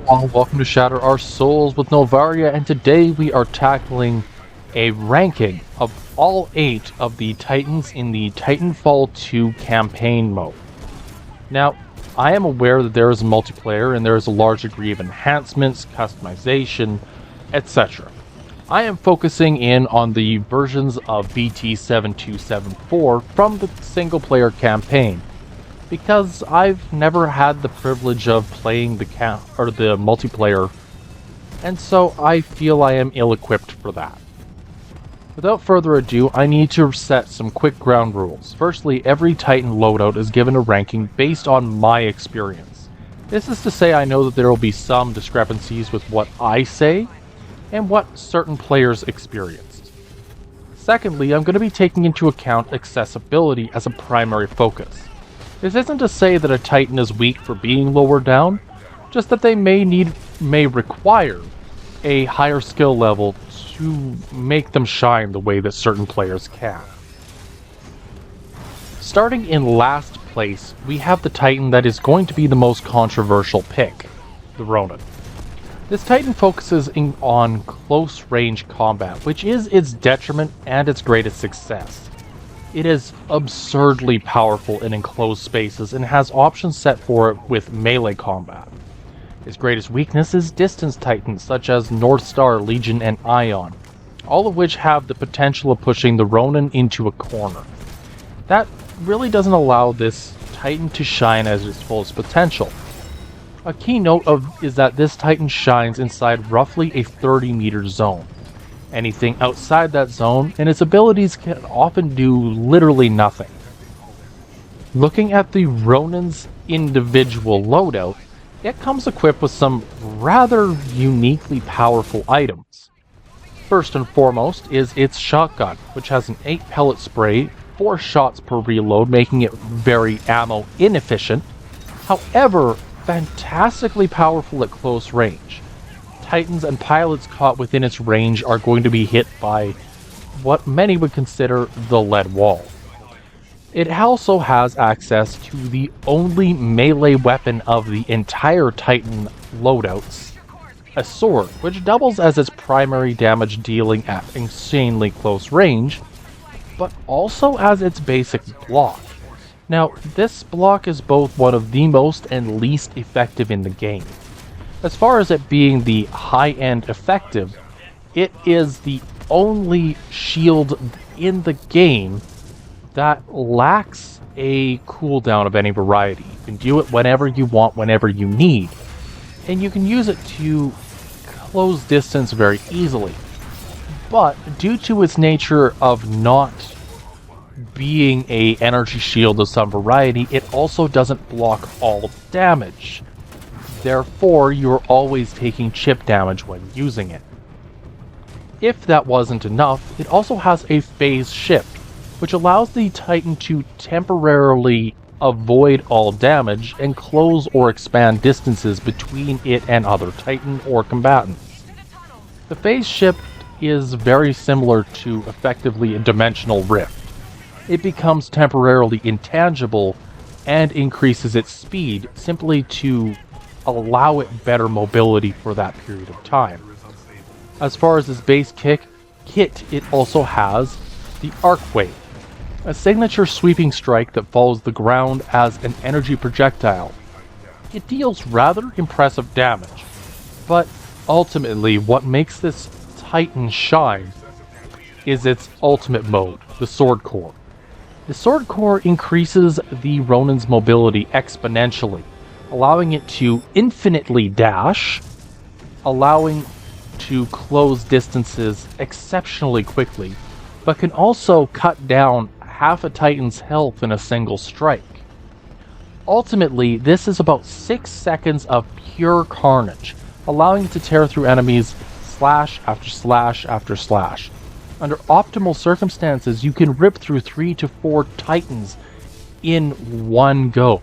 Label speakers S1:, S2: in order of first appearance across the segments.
S1: all, welcome to Shatter Our Souls with Novaria, and today we are tackling a ranking of all 8 of the Titans in the Titanfall 2 campaign mode. Now, I am aware that there is a multiplayer and there is a large degree of enhancements, customization, etc. I am focusing in on the versions of BT7274 from the single-player campaign, because I've never had the privilege of playing the multiplayer, and so I feel I am ill-equipped for that. Without further ado, I need to set some quick ground rules. Firstly, every Titan loadout is given a ranking based on my experience. This is to say I know that there will be some discrepancies with what I say and what certain players experienced. Secondly, I'm going to be taking into account accessibility as a primary focus. This isn't to say that a Titan is weak for being lower down, just that they may require a higher skill level to make them shine the way that certain players can. Starting in last place, we have the Titan that is going to be the most controversial pick, the Ronin. This Titan focuses on close range combat, which is its detriment and its greatest success. It is absurdly powerful in enclosed spaces and has options set for it with melee combat. Its greatest weakness is distance titans such as North Star, Legion, and Ion, all of which have the potential of pushing the Ronin into a corner. That really doesn't allow this Titan to shine as its fullest potential. A key note is that this Titan shines inside roughly a 30-meter zone. Anything outside that zone, and its abilities can often do literally nothing. Looking at the Ronin's individual loadout, it comes equipped with some rather uniquely powerful items. First and foremost is its shotgun, which has an 8-pellet spray, 4 shots per reload, making it very ammo inefficient, however, fantastically powerful at close range. Titans and pilots caught within its range are going to be hit by what many would consider the lead wall. It also has access to the only melee weapon of the entire Titan loadouts, a sword, which doubles as its primary damage dealing at insanely close range, but also as its basic block. Now, this block is both one of the most and least effective in the game. As far as it being the high-end effective, it is the only shield in the game that lacks a cooldown of any variety. You can do it whenever you want, whenever you need, and you can use it to close distance very easily. But due to its nature of not being an energy shield of some variety, it also doesn't block all damage. Therefore, you're always taking chip damage when using it. If that wasn't enough, it also has a phase shift, which allows the Titan to temporarily avoid all damage and close or expand distances between it and other Titan or combatants. The phase shift is very similar to effectively a dimensional rift. It becomes temporarily intangible and increases its speed simply to allow it better mobility for that period of time. As far as its base kit, it also has the Arc Wave, a signature sweeping strike that follows the ground as an energy projectile. It deals rather impressive damage, but ultimately what makes this Titan shine is its ultimate mode, the Sword Core. The Sword Core increases the Ronin's mobility exponentially, allowing it to infinitely dash, allowing to close distances exceptionally quickly, but can also cut down half a Titan's health in a single strike. Ultimately, this is about 6 seconds of pure carnage, allowing it to tear through enemies slash after slash after slash. Under optimal circumstances, you can rip through 3 to 4 Titans in one go.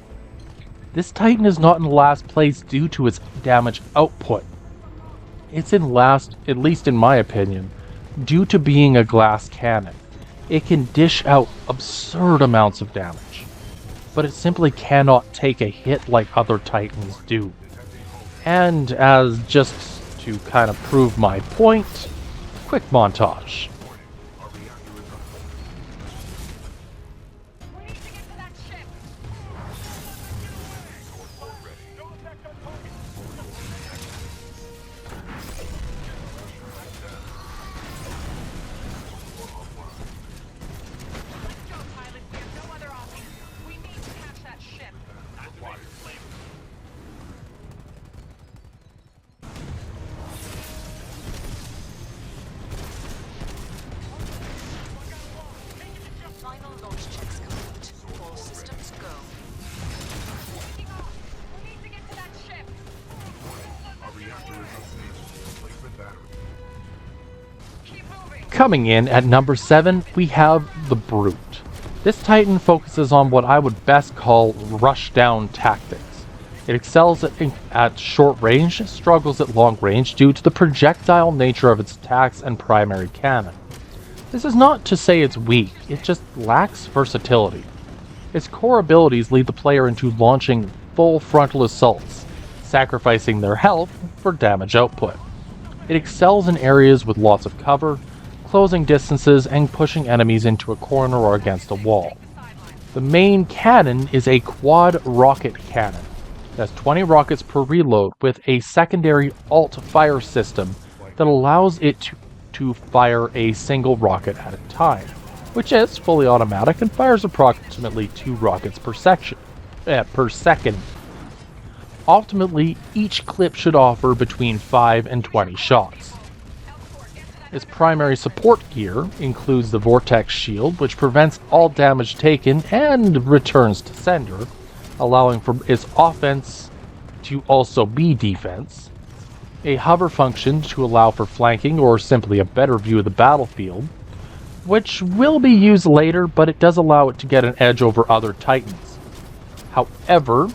S1: This Titan is not in last place due to its damage output. It's in last, at least in my opinion, due to being a glass cannon. It can dish out absurd amounts of damage, but it simply cannot take a hit like other Titans do. And as just to kind of prove my point, quick montage. Coming in at number 7, we have the Brute. This Titan focuses on what I would best call rush-down tactics. It excels at short range, struggles at long range due to the projectile nature of its attacks and primary cannon. This is not to say it's weak, it just lacks versatility. Its core abilities lead the player into launching full frontal assaults, sacrificing their health for damage output. It excels in areas with lots of cover, closing distances, and pushing enemies into a corner or against a wall. The main cannon is a quad rocket cannon. It has 20 rockets per reload with a secondary alt-fire system that allows it to fire a single rocket at a time, which is fully automatic and fires approximately 2 rockets per second. Ultimately, each clip should offer between 5 and 20 shots. Its primary support gear includes the Vortex Shield, which prevents all damage taken and returns to sender, allowing for its offense to also be defense, a hover function to allow for flanking or simply a better view of the battlefield, which will be used later, but it does allow it to get an edge over other Titans. However,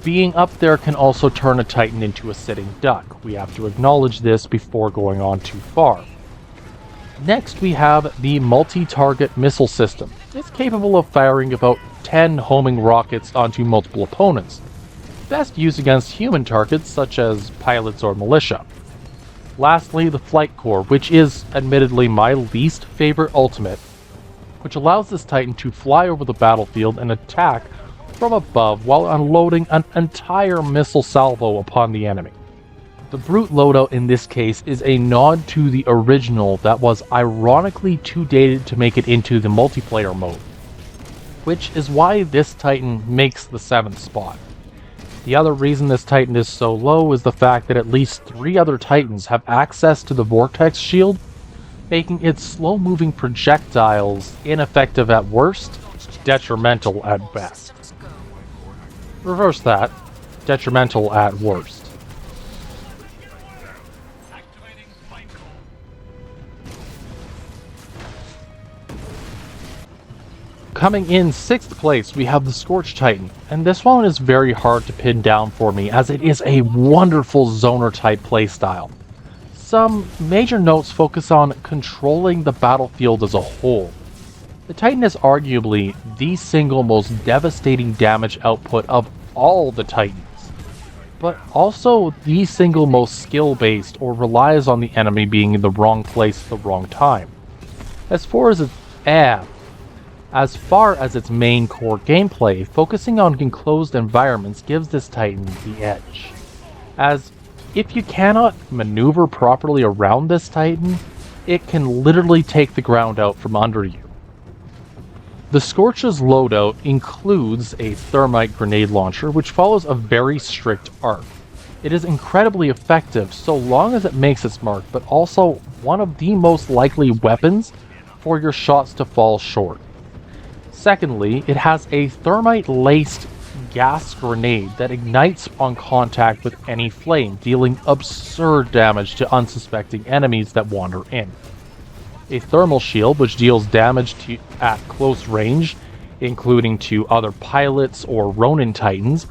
S1: being up there can also turn a Titan into a sitting duck. We have to acknowledge this before going on too far. Next, we have the multi-target missile system. It's capable of firing about 10 homing rockets onto multiple opponents, best used against human targets such as pilots or militia. Lastly, the Flight Core, which is admittedly my least favorite ultimate, which allows this Titan to fly over the battlefield and attack from above while unloading an entire missile salvo upon the enemy. The Brute loadout in this case is a nod to the original that was ironically too dated to make it into the multiplayer mode, which is why this Titan makes the 7th spot. The other reason this Titan is so low is the fact that at least 3 other Titans have access to the Vortex Shield, making its slow-moving projectiles ineffective at worst, detrimental at best. Reverse that. Detrimental at worst. Coming in 6th place, we have the Scorch Titan, and this one is very hard to pin down for me as it is a wonderful zoner type playstyle. Some major notes focus on controlling the battlefield as a whole. The Titan is arguably the single most devastating damage output of all the Titans, but also the single most skill-based or relies on the enemy being in the wrong place at the wrong time. As far as its main core gameplay, focusing on enclosed environments gives this Titan the edge. As if you cannot maneuver properly around this Titan, it can literally take the ground out from under you. The Scorch's loadout includes a thermite grenade launcher, which follows a very strict arc. It is incredibly effective so long as it makes its mark, but also one of the most likely weapons for your shots to fall short. Secondly, it has a thermite-laced gas grenade that ignites on contact with any flame, dealing absurd damage to unsuspecting enemies that wander in. A thermal shield, which deals damage at close range, including to other pilots or Ronin Titans,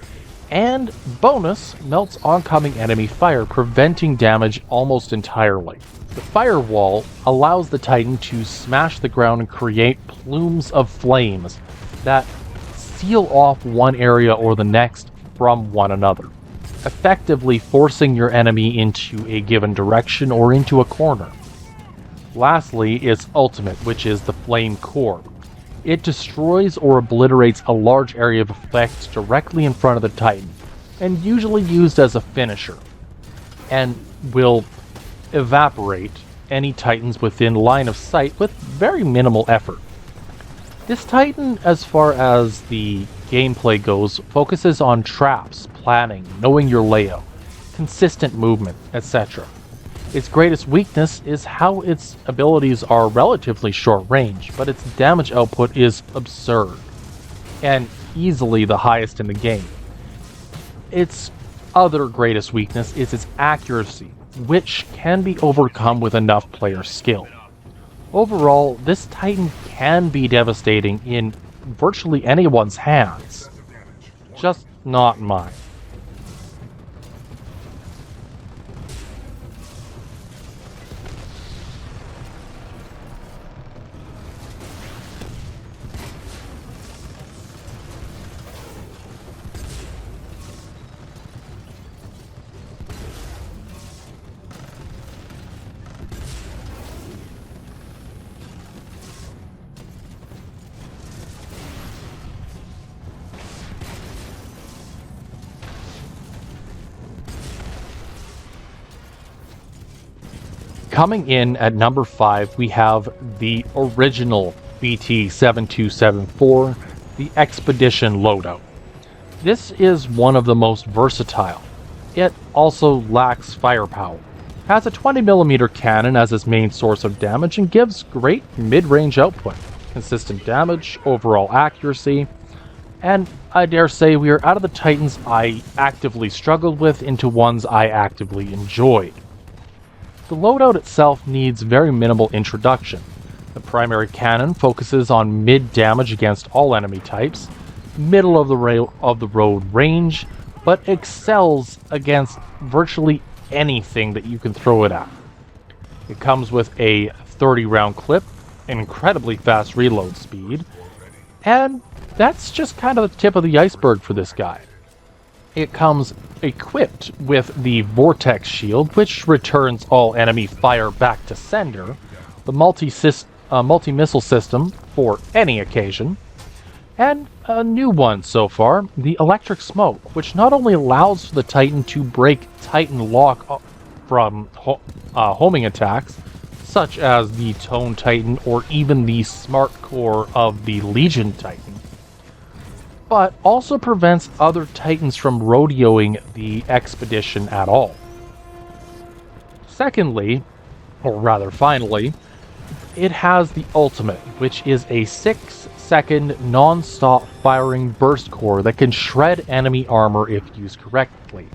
S1: and bonus, melts oncoming enemy fire, preventing damage almost entirely. The firewall allows the Titan to smash the ground and create plumes of flames that seal off one area or the next from one another. effectively forcing your enemy into a given direction or into a corner. Lastly, its ultimate, which is the Flame Core. It destroys or obliterates a large area of effect directly in front of the Titan, and usually used as a finisher, and will evaporate any Titans within line of sight with very minimal effort. This Titan, as far as the gameplay goes, focuses on traps, planning, knowing your layout, consistent movement, etc. Its greatest weakness is how its abilities are relatively short range, but its damage output is absurd, and easily the highest in the game. Its other greatest weakness is its accuracy, which can be overcome with enough player skill. Overall, this Titan can be devastating in virtually anyone's hands, just not mine. Coming in at number 5, we have the original BT-7274, the Expedition Loadout. This is one of the most versatile. It also lacks firepower, has a 20mm cannon as its main source of damage, and gives great mid-range output, consistent damage, overall accuracy, and I dare say we are out of the Titans I actively struggled with into ones I actively enjoyed. The loadout itself needs very minimal introduction. The primary cannon focuses on mid damage against all enemy types, middle of the road range, but excels against virtually anything that you can throw it at. It comes with a 30-round clip, an incredibly fast reload speed, and that's just kind of the tip of the iceberg for this guy. It comes equipped with the Vortex Shield, which returns all enemy fire back to sender, the multi-missile system for any occasion, and a new one so far, the Electric Smoke, which not only allows for the Titan to break Titan lock from homing attacks, such as the Tone Titan or even the Smart Core of the Legion Titan, but also prevents other Titans from rodeoing the expedition at all. Secondly, or rather finally, it has the ultimate, which is a 6-second non-stop firing burst core that can shred enemy armor if used correctly.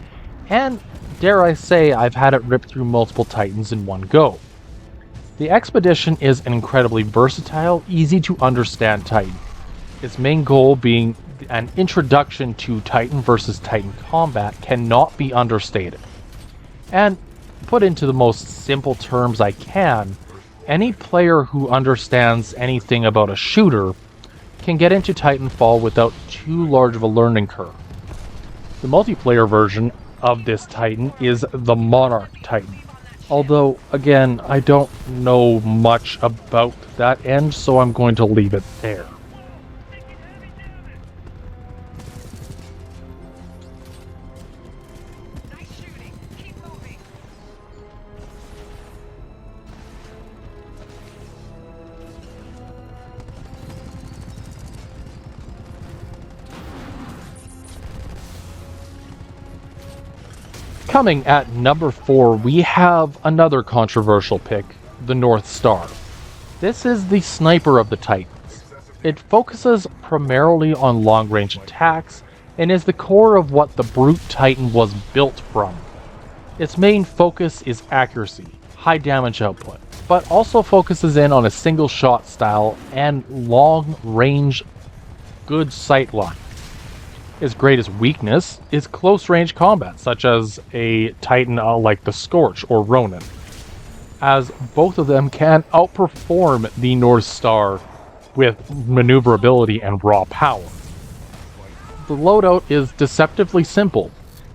S1: And dare I say, I've had it rip through multiple Titans in one go. The expedition is an incredibly versatile, easy to understand Titan. Its main goal being an introduction to Titan versus Titan combat cannot be understated. And put into the most simple terms I can, any player who understands anything about a shooter can get into Titanfall without too large of a learning curve. The multiplayer version of this Titan is the Monarch Titan. Although, again, I don't know much about that end, so I'm going to leave it there. Coming at number 4, we have another controversial pick, the North Star. This is the sniper of the Titans. It focuses primarily on long-range attacks, and is the core of what the Brute Titan was built from. Its main focus is accuracy, high damage output, but also focuses in on a single shot style and long-range good sightline. Its greatest weakness is close-range combat, such as a Titan like the Scorch or Ronin, as both of them can outperform the North Star with maneuverability and raw power. The loadout is deceptively simple.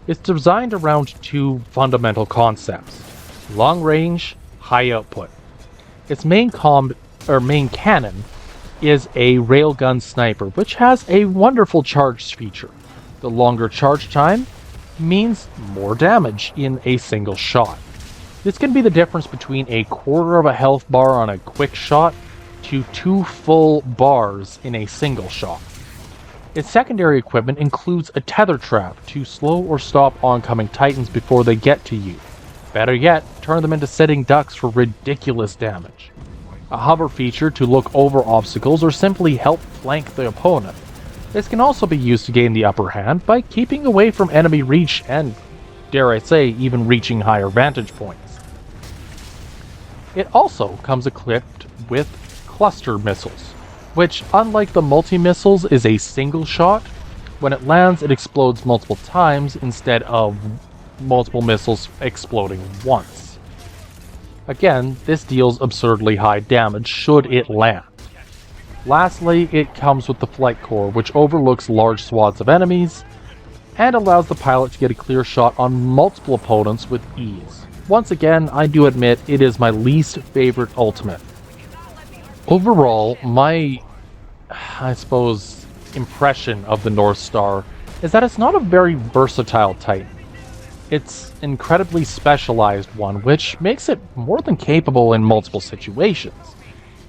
S1: It's designed around two fundamental concepts: long range, high output. Its main cannon is a railgun sniper, which has a wonderful charge feature. The longer charge time means more damage in a single shot. This can be the difference between a quarter of a health bar on a quick shot to 2 full bars in a single shot. Its secondary equipment includes a tether trap to slow or stop oncoming titans before they get to you. Better yet, turn them into sitting ducks for ridiculous damage. A hover feature to look over obstacles or simply help flank the opponent. This can also be used to gain the upper hand by keeping away from enemy reach and, dare I say, even reaching higher vantage points. It also comes equipped with cluster missiles, which, unlike the multi-missiles, is a single shot. When it lands, it explodes multiple times instead of multiple missiles exploding once. Again, this deals absurdly high damage should it land. Lastly, it comes with the flight core, which overlooks large swaths of enemies and allows the pilot to get a clear shot on multiple opponents with ease. Once again, I do admit it is my least favorite ultimate. Overall, my, impression of the North Star is that it's not a very versatile Titan. It's an incredibly specialized one, which makes it more than capable in multiple situations.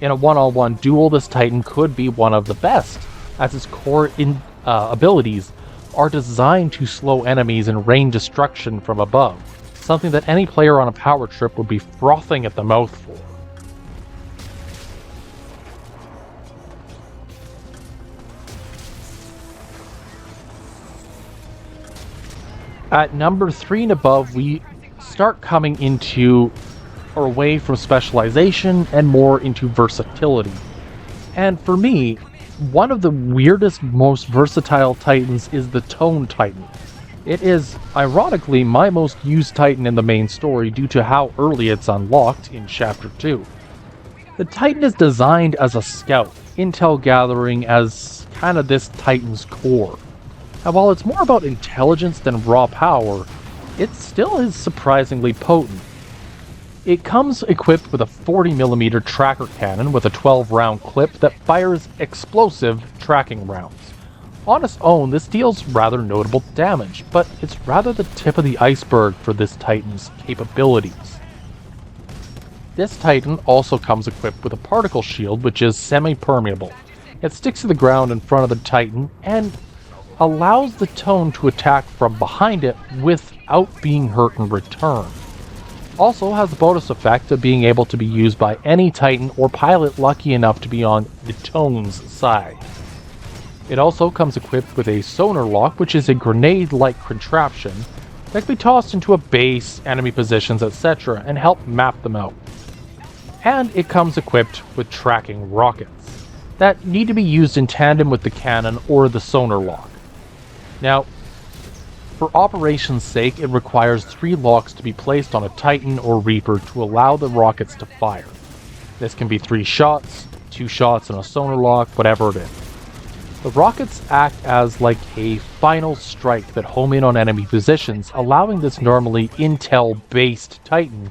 S1: In a one-on-one duel, this Titan could be one of the best, as its core abilities are designed to slow enemies and rain destruction from above, something that any player on a power trip would be frothing at the mouth for. At number 3 and above, we start coming into or away from specialization and more into versatility. And for me, one of the weirdest, most versatile Titans is the Tone Titan. It is, ironically, my most used Titan in the main story due to how early it's unlocked in Chapter 2. The Titan is designed as a scout, intel gathering as kind of this Titan's core. And while it's more about intelligence than raw power, it still is surprisingly potent. It comes equipped with a 40mm tracker cannon with a 12-round clip that fires explosive tracking rounds. On its own, this deals rather notable damage, but it's rather the tip of the iceberg for this Titan's capabilities. This Titan also comes equipped with a particle shield, which is semi-permeable. It sticks to the ground in front of the Titan and allows the Tone to attack from behind it without being hurt in return. Also has the bonus effect of being able to be used by any Titan or pilot lucky enough to be on the Tone's side. It also comes equipped with a sonar lock, which is a grenade-like contraption that can be tossed into a base, enemy positions, etc. and help map them out. And it comes equipped with tracking rockets that need to be used in tandem with the cannon or the sonar lock. Now, for operation's sake, it requires 3 locks to be placed on a Titan or Reaper to allow the rockets to fire. This can be 3 shots, 2 shots and a sonar lock, whatever it is. The rockets act as like a final strike that home in on enemy positions, allowing this normally intel-based Titan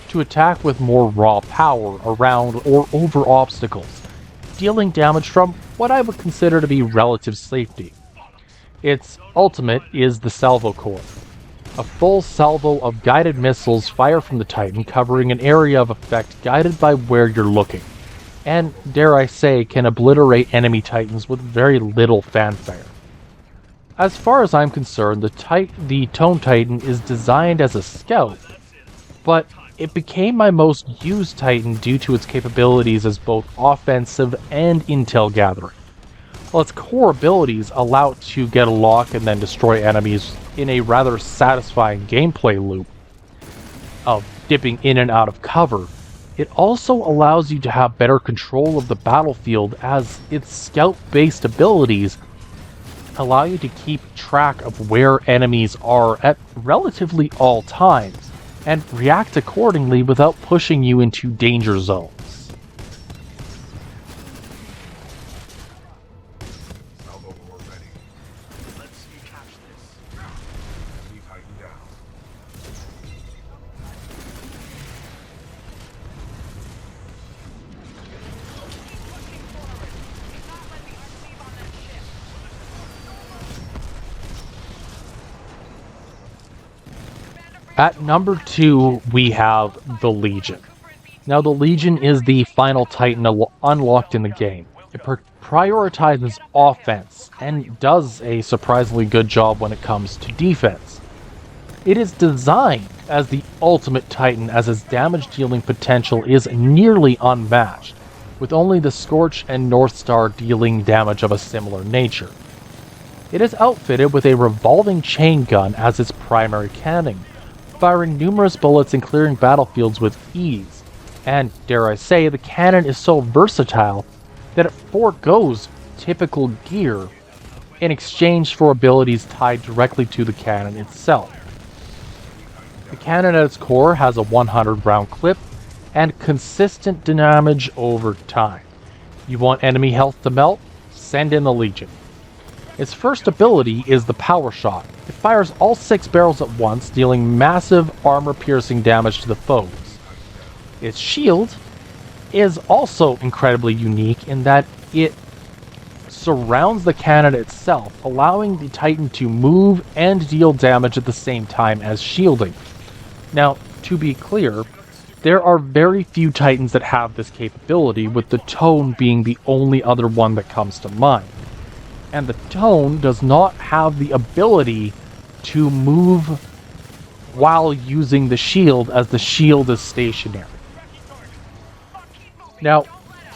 S1: to attack with more raw power around or over obstacles, dealing damage from what I would consider to be relative safety. Its ultimate is the salvo core. A full salvo of guided missiles fire from the Titan, covering an area of effect guided by where you're looking, and, dare I say, can obliterate enemy Titans with very little fanfare. As far as I'm concerned, the Tone Titan is designed as a scout, but it became my most used Titan due to its capabilities as both offensive and intel gathering. While its core abilities allow it to get a lock and then destroy enemies in a rather satisfying gameplay loop of dipping in and out of cover, it also allows you to have better control of the battlefield, as its scout-based abilities allow you to keep track of where enemies are at relatively all times and react accordingly without pushing you into danger zones. At number 2, we have the Legion. Now, the Legion is the final Titan unlocked in the game. It prioritizes offense and does a surprisingly good job when it comes to defense. It is designed as the ultimate Titan, as its damage dealing potential is nearly unmatched, with only the Scorch and Northstar dealing damage of a similar nature. It is outfitted with a revolving chain gun as its primary cannon, firing numerous bullets and clearing battlefields with ease. And, dare I say, the cannon is so versatile that it forgoes typical gear in exchange for abilities tied directly to the cannon itself. The cannon at its core has a 100 round clip and consistent damage over time. You want enemy health to melt? Send in the Legion. Its first ability is the Power Shot. It fires all 6 barrels at once, dealing massive armor-piercing damage to the foes. Its shield is also incredibly unique in that it surrounds the cannon itself, allowing the Titan to move and deal damage at the same time as shielding. Now, to be clear, there are very few Titans that have this capability, with the Tone being the only other one that comes to mind. And the Tone does not have the ability to move while using the shield, as the shield is stationary. Now,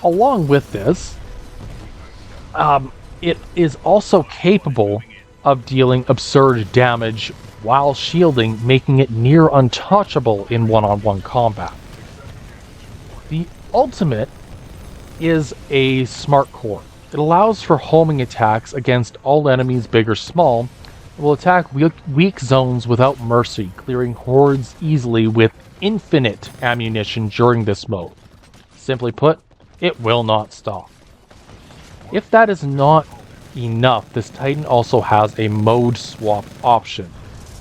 S1: along with this, it is also capable of dealing absurd damage while shielding, making it near untouchable in one-on-one combat. The ultimate is a smart core. It allows for homing attacks against all enemies, big or small. It will attack weak zones without mercy, clearing hordes easily with infinite ammunition during this mode. Simply put, it will not stop. If that is not enough, this Titan also has a mode swap option,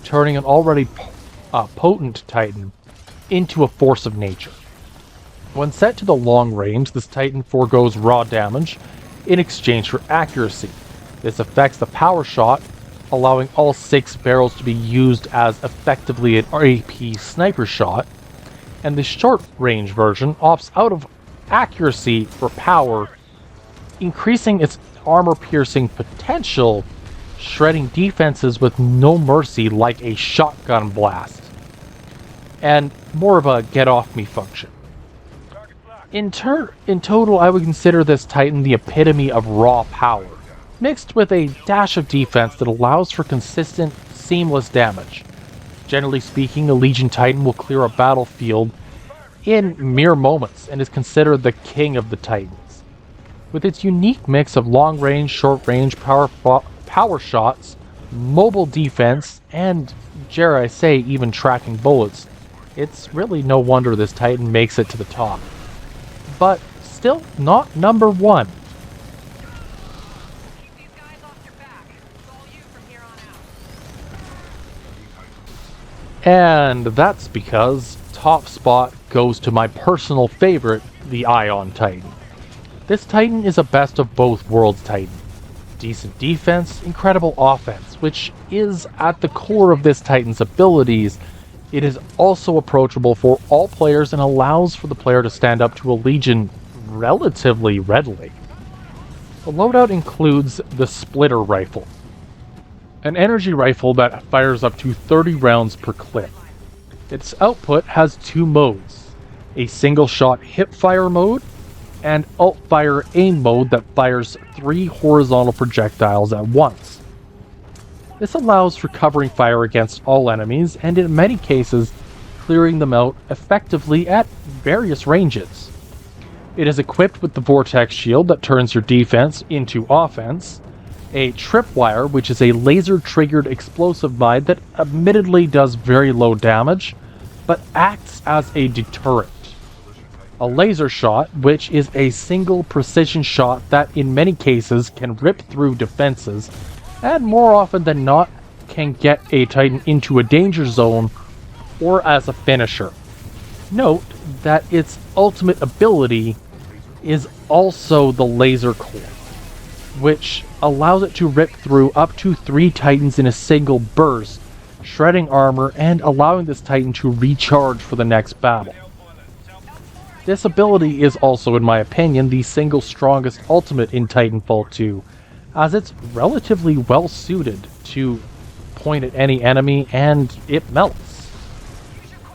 S1: turning an already potent Titan into a force of nature. When set to the long range, this Titan forgoes raw damage in exchange for accuracy. This affects the Power Shot, allowing all 6 barrels to be used as effectively an AP sniper shot, and the short range version opts out of accuracy for power, increasing its armor-piercing potential, shredding defenses with no mercy like a shotgun blast, and more of a get-off-me function. In total, I would consider this Titan the epitome of raw power, mixed with a dash of defense that allows for consistent, seamless damage. Generally speaking, the Legion Titan will clear a battlefield in mere moments and is considered the king of the Titans. With its unique mix of long-range, short-range power shots, mobile defense, and, dare I say, even tracking bullets, it's really no wonder this Titan makes it to the top. But still not number 1. And that's because top spot goes to my personal favorite, the Ion Titan. This Titan is a best of both worlds Titan. Decent defense, incredible offense, which is at the core of this Titan's abilities. It is also approachable for all players and allows for the player to stand up to a Legion relatively readily. The loadout includes the Splitter Rifle, an energy rifle that fires up to 30 rounds per clip. Its output has 2 modes, a single-shot hip-fire mode and alt-fire aim mode that fires 3 horizontal projectiles at once. This allows for covering fire against all enemies, and in many cases, clearing them out effectively at various ranges. It is equipped with the Vortex Shield that turns your defense into offense, a Tripwire, which is a laser-triggered explosive mine that admittedly does very low damage, but acts as a deterrent, a Laser Shot, which is a single precision shot that in many cases can rip through defenses, and more often than not can get a Titan into a danger zone or as a finisher. Note that its ultimate ability is also the Laser Core, which allows it to rip through up to 3 Titans in a single burst, shredding armor, and allowing this Titan to recharge for the next battle. This ability is also, in my opinion, the single strongest ultimate in Titanfall 2, as it's relatively well suited to point at any enemy and it melts.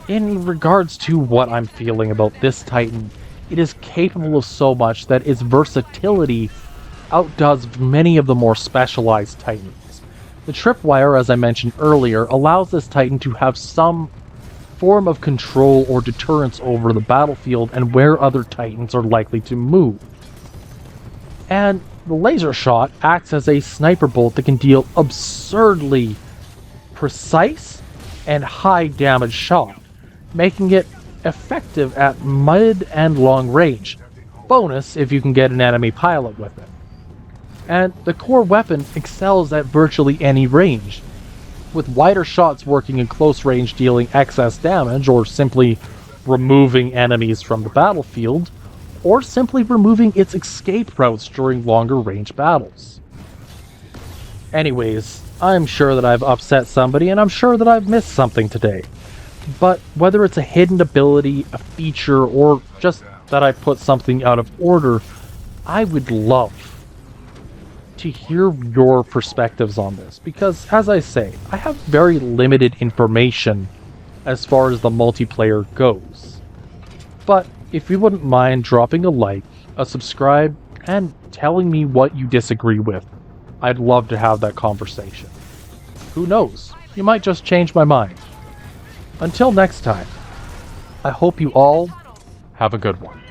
S1: In regards to what I'm feeling about this Titan, it is capable of so much that its versatility outdoes many of the more specialized Titans. The tripwire, as I mentioned earlier, allows this Titan to have some form of control or deterrence over the battlefield and where other Titans are likely to move. And the laser shot acts as a sniper bolt that can deal absurdly precise and high damage shot, making it effective at mid and long range. Bonus if you can get an enemy pilot with it. And the core weapon excels at virtually any range, with wider shots working in close range dealing excess damage or simply removing enemies from the battlefield, or simply removing its escape routes during longer range battles. Anyways, I'm sure that I've upset somebody and I'm sure that I've missed something today. But whether it's a hidden ability, a feature, or just that I put something out of order, I would love to hear your perspectives on this, because as I say, I have very limited information as far as the multiplayer goes. But if you wouldn't mind dropping a like, a subscribe, and telling me what you disagree with, I'd love to have that conversation. Who knows, you might just change my mind. Until next time, I hope you all have a good one.